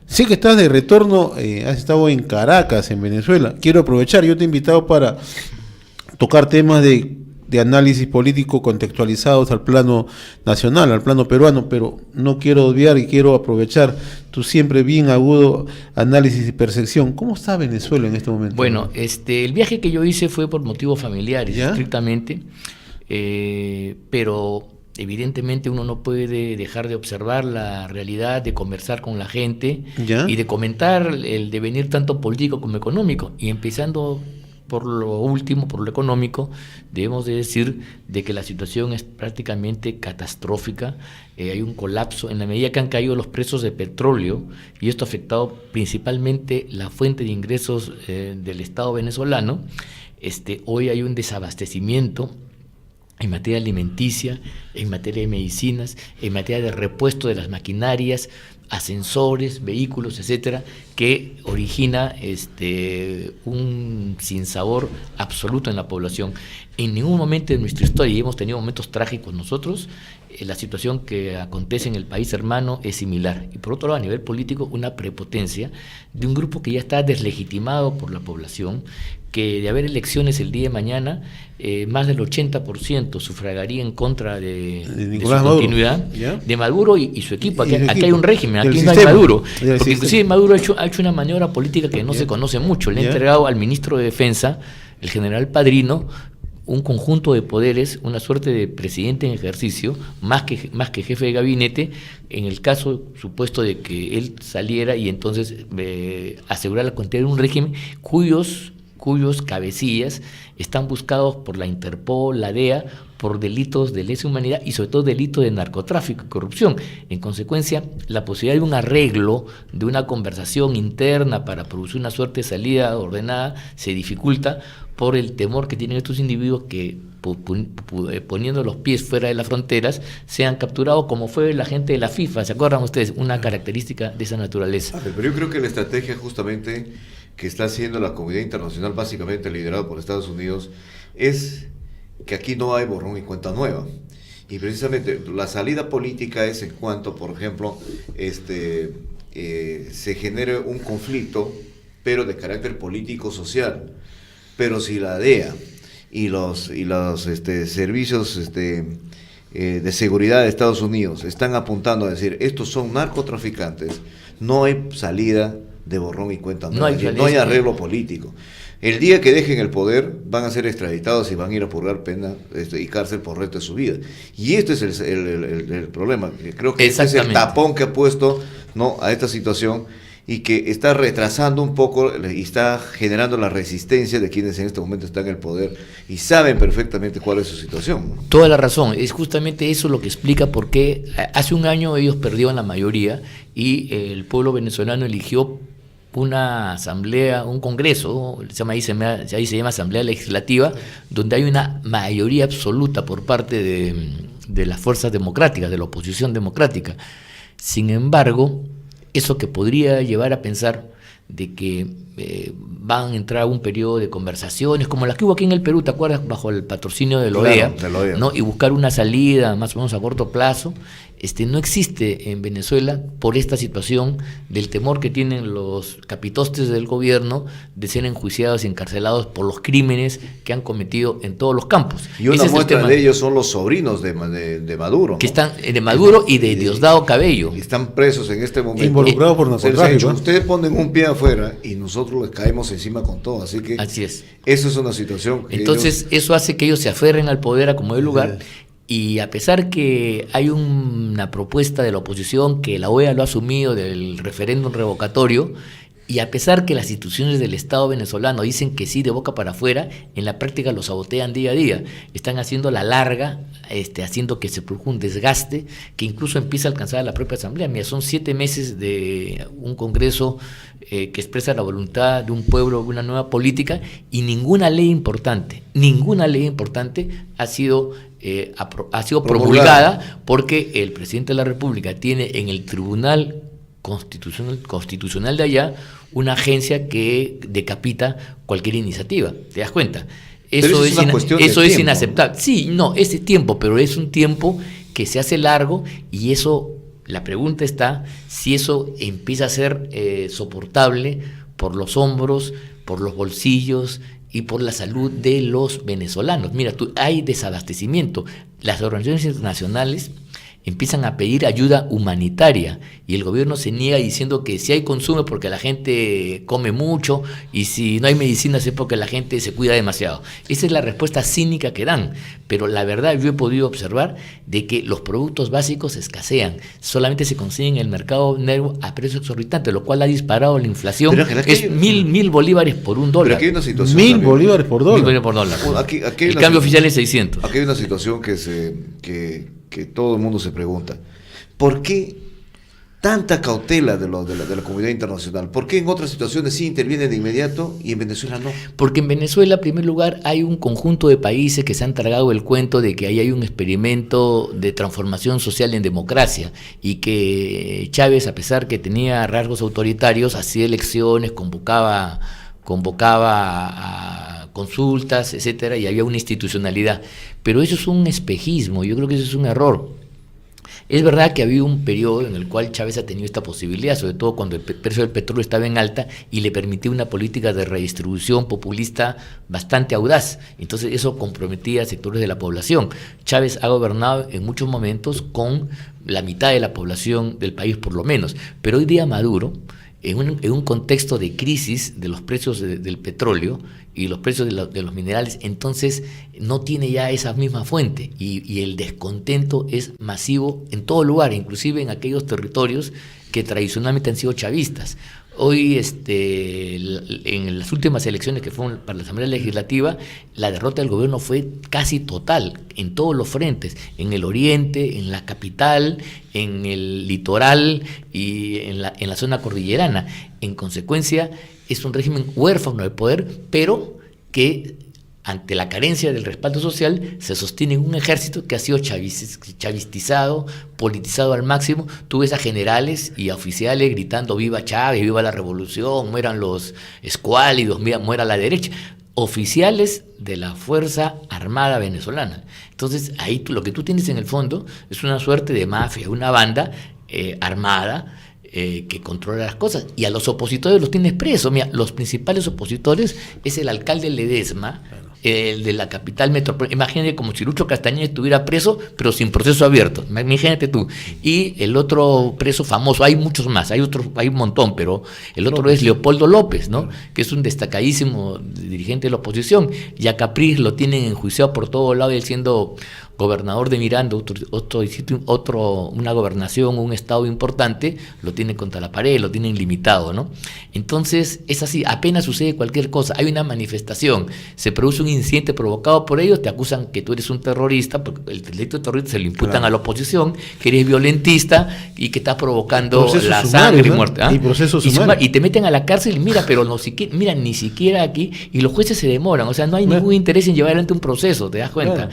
Sé que estás de retorno, has estado en Caracas, en Venezuela. Quiero aprovechar, yo te he invitado para tocar temas de análisis político contextualizados al plano nacional, al plano peruano, pero no quiero obviar y quiero aprovechar tu siempre bien agudo análisis y percepción. ¿Cómo está Venezuela en este momento? Bueno, el viaje que yo hice fue por motivos familiares, ¿Ya? estrictamente, pero evidentemente uno no puede dejar de observar la realidad, de conversar con la gente, ¿Ya? y de comentar el devenir tanto político como económico, y empezando por lo último, por lo económico, debemos de decir de que la situación es prácticamente catastrófica. Hay un colapso en la medida que han caído los precios de petróleo, y esto ha afectado principalmente la fuente de ingresos del Estado venezolano. Hoy hay un desabastecimiento en materia alimenticia, en materia de medicinas, en materia de repuesto de las maquinarias, ascensores, vehículos, etcétera, que origina un sinsabor absoluto en la población. En ningún momento de nuestra historia, y hemos tenido momentos trágicos nosotros, la situación que acontece en el país hermano es similar. Y por otro lado, a nivel político, una prepotencia de un grupo que ya está deslegitimado por la población, que de haber elecciones el día de mañana, más del 80% sufragaría en contra de su continuidad, de Maduro y su equipo. Aquí hay un régimen, aquí no hay Maduro, porque inclusive Maduro ha hecho una maniobra política que no se conoce mucho. Le ha entregado al ministro de Defensa, el general Padrino, un conjunto de poderes, una suerte de presidente en ejercicio, más que jefe de gabinete, en el caso supuesto de que él saliera y entonces asegurar la continuidad de un régimen cuyos cabecillas están buscados por la Interpol, la DEA, por delitos de lesa humanidad y sobre todo delitos de narcotráfico y corrupción. En consecuencia, la posibilidad de un arreglo, de una conversación interna para producir una suerte de salida ordenada, se dificulta por el temor que tienen estos individuos que, poniendo los pies fuera de las fronteras, sean capturados, como fue la gente de la FIFA. ¿Se acuerdan ustedes? Una característica de esa naturaleza. Pero yo creo que la estrategia justamente que está haciendo la comunidad internacional, básicamente liderada por Estados Unidos, es que aquí no hay borrón y cuenta nueva. Y precisamente la salida política es en cuanto, por ejemplo, se genere un conflicto, pero de carácter político-social. Pero si la DEA y los servicios de seguridad de Estados Unidos están apuntando a decir, estos son narcotraficantes, no hay salida de borrón y cuenta nueva, no hay arreglo político. El día que dejen el poder van a ser extraditados y van a ir a purgar pena y cárcel por el resto de su vida. Y este es el problema. Creo que este es el tapón que ha puesto, ¿no?, a esta situación, y que está retrasando un poco y está generando la resistencia de quienes en este momento están en el poder y saben perfectamente cuál es su situación. Toda la razón, es justamente eso lo que explica por qué hace un año ellos perdieron la mayoría y el pueblo venezolano eligió una asamblea, un congreso, ahí se llama asamblea legislativa, donde hay una mayoría absoluta por parte de las fuerzas democráticas, de la oposición democrática. Sin embargo, eso que podría llevar a pensar de que van a entrar a un periodo de conversaciones, como las que hubo aquí en el Perú, ¿te acuerdas? Bajo el patrocinio de la OEA, ¿no? Y buscar una salida más o menos a corto plazo, no existe en Venezuela por esta situación del temor que tienen los capitostes del gobierno de ser enjuiciados y encarcelados por los crímenes que han cometido en todos los campos. Y una muestra de ellos son los sobrinos de Maduro, ¿no? Que están de Maduro y de Diosdado Cabello. Y están presos en este momento. Involucrados por narcotráfico. Ustedes ponen un pie afuera y nosotros les caemos encima con todo. Así que así es. Eso es una situación. Entonces eso hace que ellos se aferren al poder a como dé lugar. Y a pesar que hay una propuesta de la oposición que la OEA lo ha asumido del referéndum revocatorio, y a pesar que las instituciones del Estado venezolano dicen que sí de boca para afuera, en la práctica lo sabotean día a día. Están haciendo la larga, haciendo que se produzca un desgaste que incluso empieza a alcanzar a la propia Asamblea. Mira, son 7 meses de un Congreso que expresa la voluntad de un pueblo, de una nueva política, y ninguna ley importante ha sido promulgada, porque el presidente de la República tiene en el Tribunal Constitucional de allá una agencia que decapita cualquier iniciativa. ¿Te das cuenta? Eso es inaceptable. Sí, no, ese tiempo, pero es un tiempo que se hace largo, y eso La pregunta está si eso empieza a ser soportable por los hombros, por los bolsillos y por la salud de los venezolanos. Mira, hay desabastecimiento. Las organizaciones internacionales empiezan a pedir ayuda humanitaria y el gobierno se niega diciendo que si hay consumo es porque la gente come mucho y si no hay medicinas es porque la gente se cuida demasiado. Esa es la respuesta cínica que dan, pero la verdad yo he podido observar de que los productos básicos escasean, solamente se consiguen en el mercado negro a precios exorbitantes, lo cual ha disparado la inflación. Es mil bolívares por $1. Pero aquí hay una situación 1.000 bolívares por $1. 1.000 bolívares por $1. Bueno, aquí el cambio oficial es 600. Aquí hay una situación que todo el mundo se pregunta. ¿Por qué tanta cautela de la comunidad internacional? ¿Por qué en otras situaciones sí interviene de inmediato y en Venezuela no? Porque en Venezuela, en primer lugar, hay un conjunto de países que se han tragado el cuento de que ahí hay un experimento de transformación social en democracia y que Chávez, a pesar que tenía rasgos autoritarios, hacía elecciones, convocaba a consultas, etcétera, y había una institucionalidad. Pero eso es un espejismo, yo creo que eso es un error. Es verdad que había un periodo en el cual Chávez ha tenido esta posibilidad, sobre todo cuando el precio del petróleo estaba en alta y le permitía una política de redistribución populista bastante audaz. Entonces eso comprometía a sectores de la población. Chávez ha gobernado en muchos momentos con la mitad de la población del país por lo menos, pero hoy día Maduro, en un contexto de crisis de los precios del petróleo y los precios de los minerales, entonces no tiene ya esa misma fuente y el descontento es masivo en todo lugar, inclusive en aquellos territorios que tradicionalmente han sido chavistas. Hoy, en las últimas elecciones que fueron para la Asamblea Legislativa, la derrota del gobierno fue casi total en todos los frentes, en el oriente, en la capital, en el litoral y en la zona cordillerana. En consecuencia, es un régimen huérfano de poder, pero que ante la carencia del respaldo social, se sostiene en un ejército que ha sido chavistizado, politizado al máximo. Tú ves a generales y a oficiales gritando viva Chávez, viva la revolución, mueran los escuálidos, muera la derecha. Oficiales de la Fuerza Armada Venezolana. Entonces, ahí lo que tú tienes en el fondo es una suerte de mafia, una banda armada, que controla las cosas, y a los opositores los tienes presos. Mira, los principales opositores es el alcalde Ledesma, el de la capital metropolitana. Imagínate como si Lucho Castañeda estuviera preso, pero sin proceso abierto. Imagínate tú. Y el otro preso famoso, hay muchos más, hay un montón, pero el otro es Leopoldo López, ¿no? Que es un destacadísimo dirigente de la oposición. Y a Capriles lo tienen enjuiciado por todo lado, él siendo gobernador de Miranda, una gobernación, un estado importante, lo tienen contra la pared, lo tienen limitado, ¿no? Entonces, es así, apenas sucede cualquier cosa, hay una manifestación, se produce un incidente provocado por ellos, te acusan que tú eres un terrorista, porque el delito de terrorismo se lo imputan a la oposición, que eres violentista y que estás provocando la sangre y muerte. ¿Ah? Y procesos y te meten a la cárcel y mira, pero ni siquiera aquí, y los jueces se demoran, o sea, no hay ningún interés en llevar adelante un proceso, ¿te das cuenta?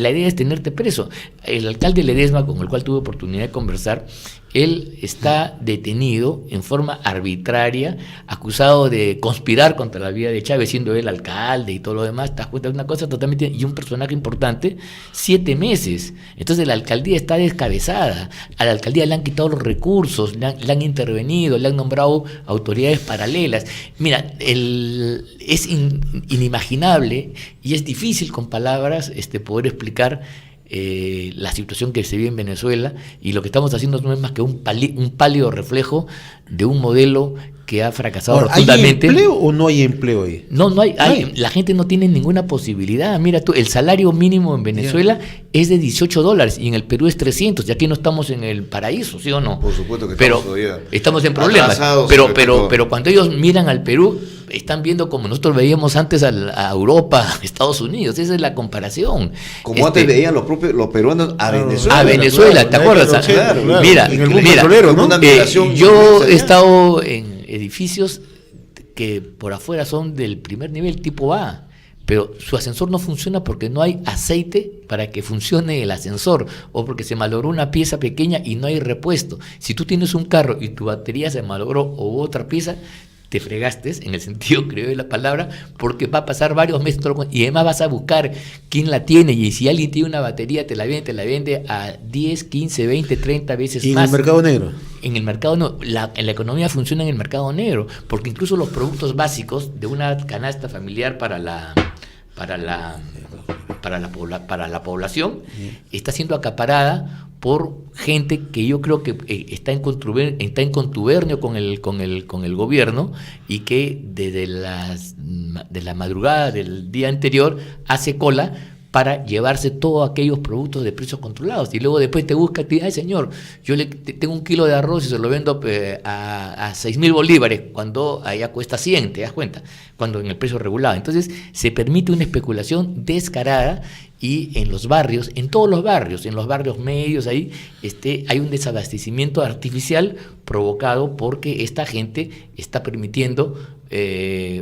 La idea es tenerte preso. El alcalde Ledesma, con el cual tuve oportunidad de conversar, él está detenido en forma arbitraria, acusado de conspirar contra la vida de Chávez, siendo él alcalde y todo lo demás. Te das cuenta de una cosa totalmente, y un personaje importante, 7 meses. Entonces la alcaldía está descabezada. A la alcaldía le han quitado los recursos, le han intervenido, le han nombrado autoridades paralelas. Mira, es inimaginable y es difícil con palabras poder explicar la situación que se vive en Venezuela, y lo que estamos haciendo no es más que un pálido reflejo de un modelo que ha fracasado rotundamente. ¿Hay empleo o no hay empleo ahí? No hay. La gente no tiene ninguna posibilidad. Mira tú, el salario mínimo en Venezuela es de $18 y en el Perú es 300, y aquí no estamos en el paraíso, ¿sí o no? Por supuesto que estamos en problemas. Pero cuando ellos miran al Perú, están viendo como nosotros veíamos antes a Europa, a Estados Unidos. Esa es la comparación. Como antes veían los peruanos a Venezuela. A Venezuela, ¿te acuerdas? Claro. Mira, yo he estado en edificios que por afuera son del primer nivel, tipo A, pero su ascensor no funciona porque no hay aceite para que funcione el ascensor, o porque se malogró una pieza pequeña y no hay repuesto. Si tú tienes un carro y tu batería se malogró o otra pieza, te fregaste, en el sentido creo de la palabra, porque va a pasar varios meses y además vas a buscar quién la tiene, y si alguien tiene una batería te la vende a 10, 15, 20, 30 veces ¿Y más. en el mercado negro? En el mercado no, la economía funciona en el mercado negro, porque incluso los productos básicos de una canasta familiar para la población está siendo acaparada por gente que yo creo que está en contubernio con el gobierno, y que desde de la madrugada del día anterior hace cola para llevarse todos aquellos productos de precios controlados, y luego después te busca y te dice: ay señor, yo tengo 1 kilo de arroz y se lo vendo a 6.000 bolívares, cuando allá cuesta 100, ¿te das cuenta? Cuando en el precio regulado. Entonces se permite una especulación descarada, y en los barrios, en todos los barrios, en los barrios medios, ahí hay un desabastecimiento artificial provocado porque esta gente está permitiendo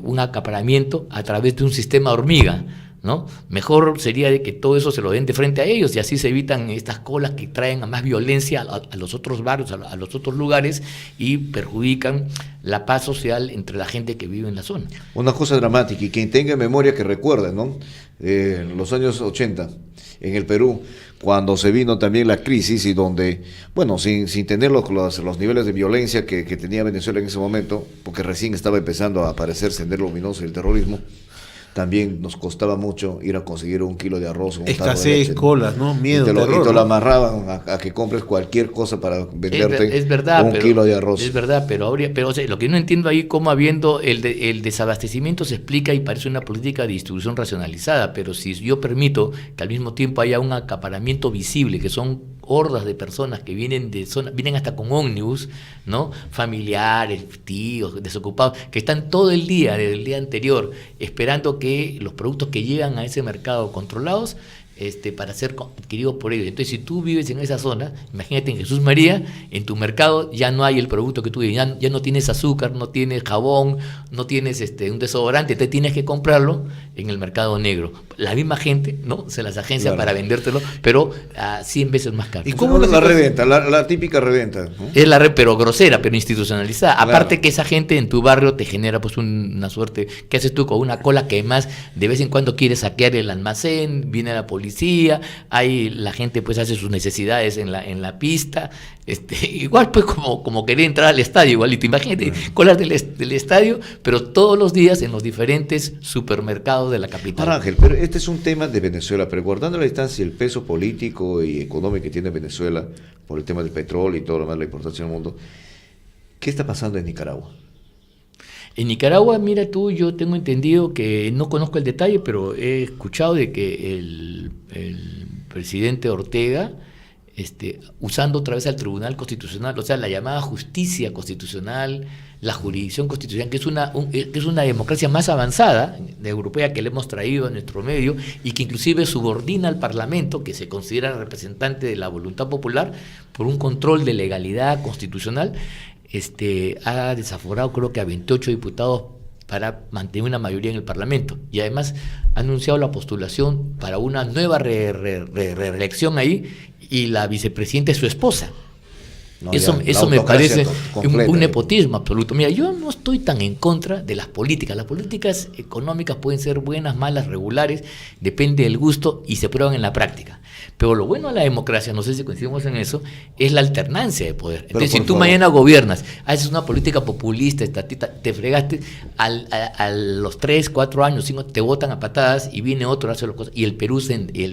un acaparamiento a través de un sistema hormiga, ¿no? Mejor sería de que todo eso se lo den de frente a ellos, y así se evitan estas colas que traen a más violencia a los otros barrios, a los otros lugares, y perjudican la paz social entre la gente que vive en la zona. Una cosa dramática, y quien tenga memoria que recuerde, ¿no? Los años 80 en el Perú, cuando se vino también la crisis, y donde, bueno, sin tener los niveles de violencia que tenía Venezuela en ese momento, porque recién estaba empezando a aparecer Sendero Luminoso y el terrorismo, también nos costaba mucho ir a conseguir 1 kilo de arroz, un tarro de leche, colas, ¿no? Miedo, y terror, te lo ¿no? amarraban a que compres cualquier cosa para venderte es verdad, 1 kilo de arroz. Es verdad, pero o sea, lo que no entiendo ahí, cómo habiendo el desabastecimiento se explica y parece una política de distribución racionalizada, pero si yo permito que al mismo tiempo haya un acaparamiento visible, que son hordas de personas que vienen vienen hasta con ómnibus, ¿no? Familiares, tíos, desocupados, que están todo el día, desde el día anterior, esperando que los productos que llegan a ese mercado controlados para ser adquiridos por ellos. Entonces, si tú vives en esa zona, imagínate en Jesús María, en tu mercado ya no hay el producto que tú vives, ya no tienes azúcar, no tienes jabón, no tienes un desodorante, te tienes que comprarlo en el mercado negro. La misma gente, ¿no? Se las agencia, claro, para vendértelo, pero a 100 veces más caro. ¿Y cómo la reventa? La típica reventa, ¿no? Es la red, pero grosera, pero institucionalizada. Claro. Aparte que esa gente en tu barrio te genera pues una suerte. ¿Qué haces tú con una cola que además de vez en cuando quiere saquear el almacén? Viene la policía, la gente pues hace sus necesidades en la pista. Igual pues como querer entrar al estadio, igualito. Imagínate, colas del estadio, pero todos los días en los diferentes supermercados de la capital. Ahora, Ángel, pero este es un tema de Venezuela, pero guardando la distancia, el peso político y económico que tiene Venezuela por el tema del petróleo y todo lo demás, la importancia del mundo, ¿qué está pasando en Nicaragua? En Nicaragua, mira tú, yo tengo entendido que, no conozco el detalle, pero he escuchado de que el presidente Ortega, usando otra vez al Tribunal Constitucional, o sea, la llamada justicia constitucional, la jurisdicción constitucional, que es una democracia más avanzada de europea que le hemos traído a nuestro medio, y que inclusive subordina al Parlamento, que se considera representante de la voluntad popular, por un control de legalidad constitucional. Ha desaforado creo que a 28 diputados para mantener una mayoría en el Parlamento, y además ha anunciado la postulación para una nueva reelección ahí, y la vicepresidenta es su esposa. No, eso me parece un nepotismo absoluto. Mira, yo no estoy tan en contra de las políticas. Las políticas económicas pueden ser buenas, malas, regulares, depende del gusto y se prueban en la práctica. Pero lo bueno de la democracia, no sé si coincidimos en eso, es la alternancia de poder. Entonces, si tú mañana gobiernas, haces una política populista, estatista, te fregaste, a los 3, 4 años, 5, te botan a patadas y viene otro a hacer las cosas y el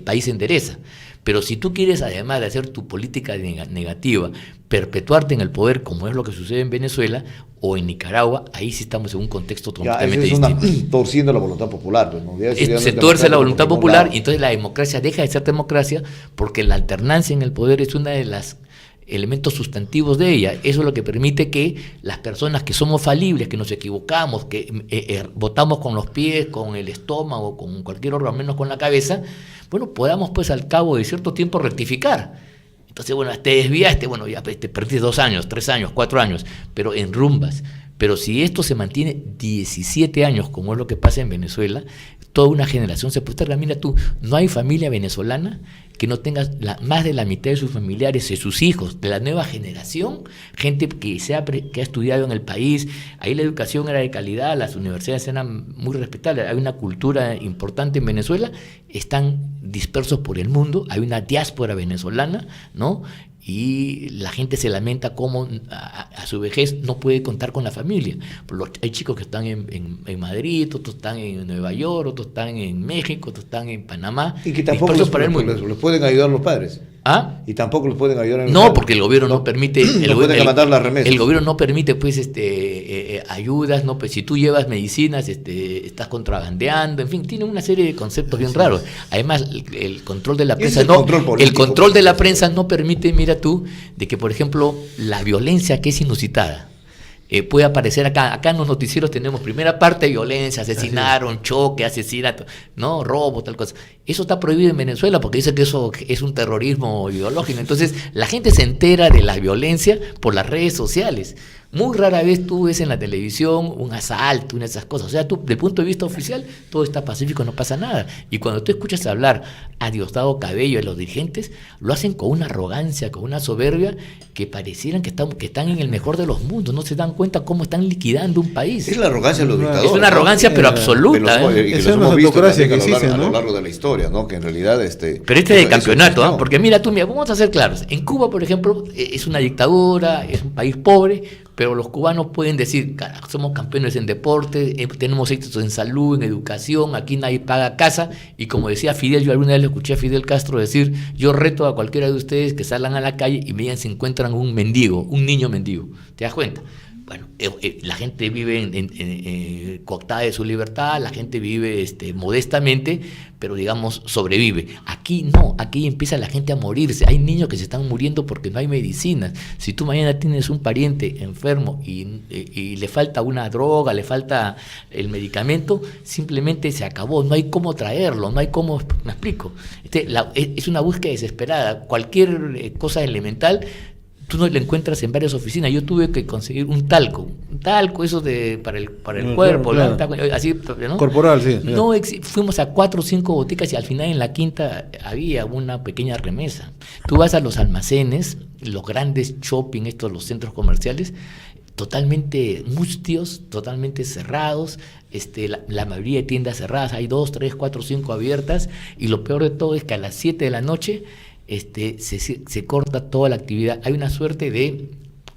país se endereza. Pero si tú quieres, además de hacer tu política negativa, perpetuarte en el poder, como es lo que sucede en Venezuela o en Nicaragua, ahí sí estamos en un contexto totalmente distinto. Torciendo la voluntad popular. Pues, ¿no? Se tuerce la voluntad popular, y entonces la democracia deja de ser democracia, porque la alternancia en el poder es una de las elementos sustantivos de ella. Eso es lo que permite que las personas que somos falibles, que nos equivocamos, que votamos con los pies, con el estómago, con cualquier órgano, menos con la cabeza, bueno, podamos pues al cabo de cierto tiempo rectificar. Entonces, bueno, te desviaste, bueno, ya te perdiste 2 años, 3 años, 4 años, pero enrumbas. Pero si esto se mantiene 17 años, como es lo que pasa en Venezuela, toda una generación se puede estar. Mira tú, no hay familia venezolana que no tenga más de la mitad de sus familiares, de sus hijos, de la nueva generación, gente que ha estudiado en el país. Ahí la educación era de calidad, las universidades eran muy respetables, hay una cultura importante en Venezuela, están dispersos por el mundo, hay una diáspora venezolana, ¿no? Y la gente se lamenta cómo a su vejez no puede contar con la familia. Hay chicos que están en Madrid, otros están en Nueva York, otros están en México, otros están en Panamá. Y que tampoco les pueden ayudar los padres. ¿Ah? Y tampoco los pueden ayudar en no, porque el gobierno no permite. El gobierno no permite, pues, ayudas, no, pues, si tú llevas medicinas, estás contrabandeando, en fin, tiene una serie de conceptos bien raros. Además, el control de la prensa el control de la prensa no permite, mira tú, de que, por ejemplo, la violencia que es inusitada puede aparecer acá. Acá en los noticieros tenemos primera parte de violencia, asesinaron, choque, asesinato, no, robo, tal cosa. Eso está prohibido en Venezuela porque dice que eso es un terrorismo ideológico. Entonces la gente se entera de la violencia por las redes sociales. Muy rara vez tú ves en la televisión un asalto, una de esas cosas. O sea, tú, desde el punto de vista oficial, todo está pacífico, no pasa nada. Y cuando tú escuchas hablar a Diosdado Cabello, a los dirigentes, lo hacen con una arrogancia, con una soberbia, que parecieran que están en el mejor de los mundos. No se dan cuenta cómo están liquidando un país. Es la arrogancia de los dictadores. Es una arrogancia, pero absoluta. Y que los hemos visto a lo largo de la historia, ¿no? Que en realidad... Pero de campeonato, porque mira tú, vamos a ser claros. En Cuba, por ejemplo, es una dictadura, es un país pobre, pero los cubanos pueden decir, somos campeones en deporte, tenemos éxitos en salud, en educación, aquí nadie paga casa, y como decía Fidel, yo alguna vez le escuché a Fidel Castro decir, yo reto a cualquiera de ustedes que salgan a la calle y me digan si encuentran un mendigo, un niño mendigo. ¿Te das cuenta? Bueno, la gente vive cooptada de su libertad, la gente vive modestamente, pero digamos sobrevive. Aquí no, aquí empieza la gente a morirse. Hay niños que se están muriendo porque no hay medicinas. Si tú mañana tienes un pariente enfermo y le falta una droga, le falta el medicamento, simplemente se acabó. No hay cómo traerlo, no hay cómo, me explico. Es una búsqueda desesperada. Cualquier cosa elemental tú no lo encuentras en varias oficinas. Yo tuve que conseguir un talco eso para el cuerpo, claro. Así, ¿no? Corporal, sí. No, fuimos a 4 o 5 boticas y al final en la quinta había una pequeña remesa. Tú vas a los almacenes, los grandes shopping, los centros comerciales, totalmente mustios, totalmente cerrados, la mayoría de tiendas cerradas, hay 2, 3, 4, 5 abiertas, y lo peor de todo es que a las 7 de la noche se corta toda la actividad. Hay una suerte de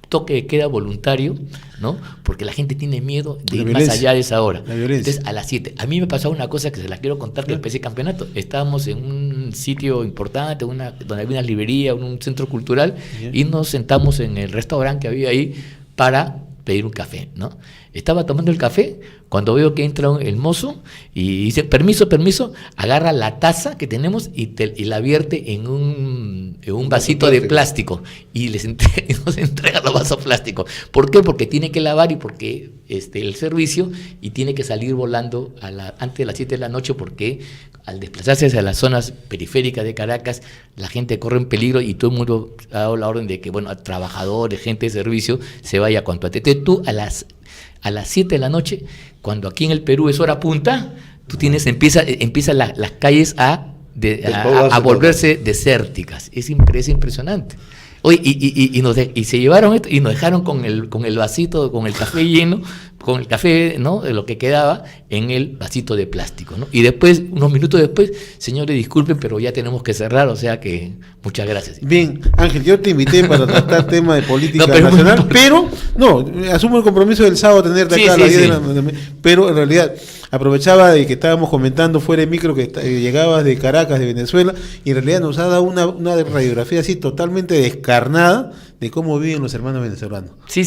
toque de queda voluntario, ¿no? Porque la gente tiene miedo de ir más allá de esa hora. Entonces, a las 7. A mí me pasó una cosa que se la quiero contar, que empecé campeonato. Estábamos en un sitio importante, donde había una librería, un centro cultural, y nos sentamos en el restaurante que había ahí para pedir un café, ¿no? Estaba tomando el café cuando veo que entra el mozo y dice, permiso, agarra la taza que tenemos y la vierte en un vasito de plástico y nos entrega los vasos plásticos. ¿Por qué? Porque tiene que lavar y porque el servicio, y tiene que salir volando antes de las 7 de la noche, porque al desplazarse hacia las zonas periféricas de Caracas, la gente corre en peligro y todo el mundo ha dado la orden de que, a trabajadores, gente de servicio, se vaya cuanto antes. Entonces tú a las 7 de la noche, cuando aquí en el Perú es hora punta, tú empiezan las calles a volverse desérticas. Es impresionante. Oye, y se llevaron esto y nos dejaron con el vasito, con el café lleno, con el café, ¿no?, de lo que quedaba en el vasito de plástico, ¿no? Y después, unos minutos después, señores, disculpen, pero ya tenemos que cerrar, o sea que muchas gracias. Bien, Ángel, yo te invité para tratar tema de política nacional, pero asumo el compromiso del sábado tenerte acá a las 10 de la noche, pero en realidad aprovechaba de que estábamos comentando fuera de micro que llegabas de Caracas, de Venezuela, y en realidad nos ha dado una radiografía así totalmente descarnada de cómo viven los hermanos venezolanos. Sí.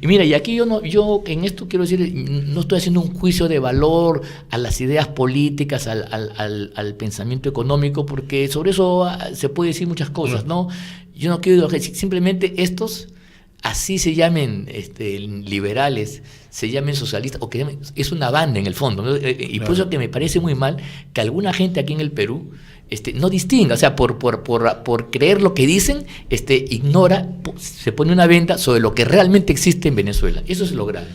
Y mira, y aquí yo en esto quiero decir, no estoy haciendo un juicio de valor a las ideas políticas, al pensamiento económico, porque sobre eso se puede decir muchas cosas, ¿no? Yo no quiero, simplemente estos así se llamen liberales, se llamen socialistas, o que es una banda en el fondo, ¿no? Y por eso que me parece muy mal que alguna gente aquí en el Perú no distinga, o sea, por creer lo que dicen, ignora, se pone una venda sobre lo que realmente existe en Venezuela. Eso es lo grave.